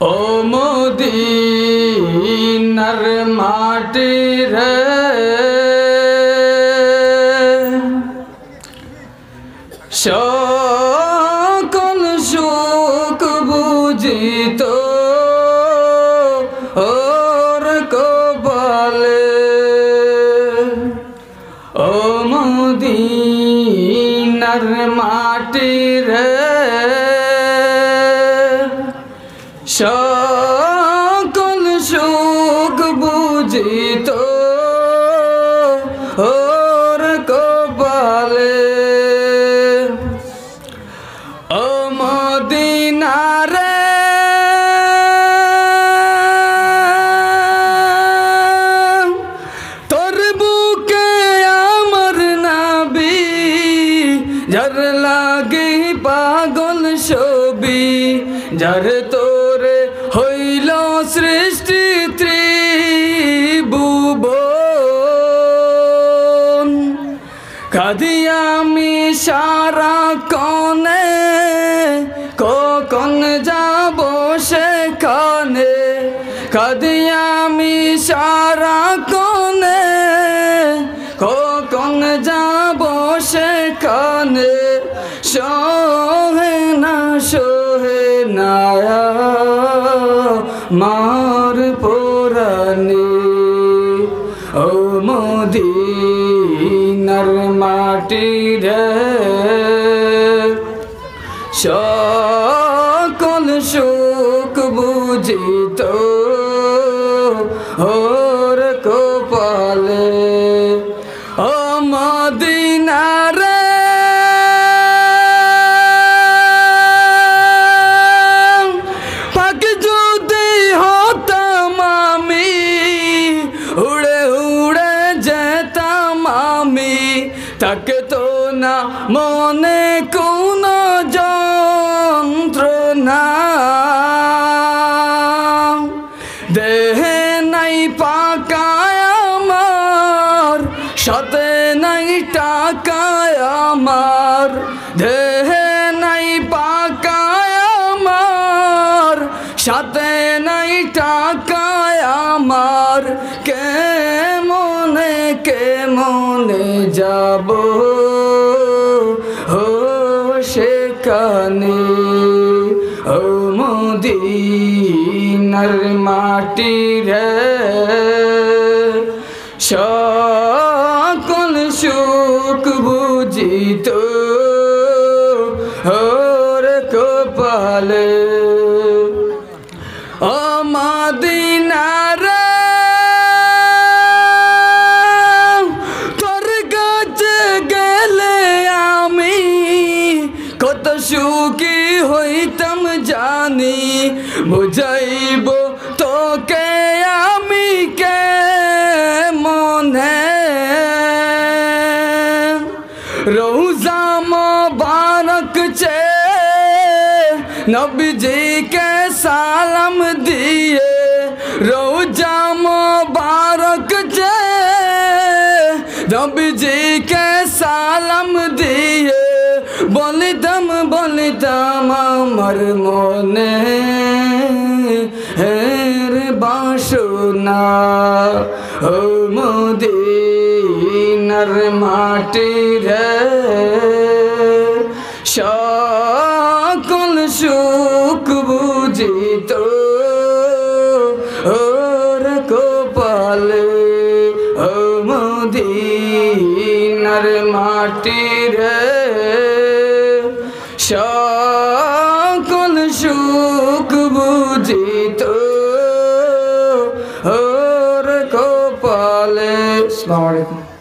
ও মদিনার মাটি রে সকল সুখ বুঝিত ওর কপালে ও মদিনার মাটি রে সকল সুখ বুঝিত ওর কপালে ও মদিনা রে তোর বুকে আমার নাবি যার লাগে পাগল ছবি যার তোরে হইল সৃষ্টি ত্রিভুবন কাঁদি আমি সারা কনে কখন যাব সেখানে কাঁদি আমি সারা কনে কখন যাব সেখানে সহে না মার পুরানি ও মদিনার মাটি রে সকল সুখ বুঝিত ওর কপালে ও মদিনা রে তাকে তো না মনে কোন যন্ত্রণা দেহে নাই পাকায় আমার সাথে নাই টাকায় আমার দেহে নাই পাকায় আমার সাথে নাই টাকায় আমার কেমনে যাব ও সেখানে ও মদিনার মাটি রে সকল সুখ বুঝিত ওর কপালে ও মদিনা রে কত সুখী হইতাম জানি বুঝাইব তোকে আমি কে মনে রোজা মুবারক চে নবীজি কে সালাম দিয়ে রোজা মুবারক চে নবীজি কে সালাম দিয়ে বলিতাম আমার মনে হের বাসনা ও মদিনার মাটি রে সকল সুখ বুঝিত ওর কপালে ও মদিনার মাটি রে সকল সুখ বুঝিত ওর কপালে। আসসালামু আলাইকুম।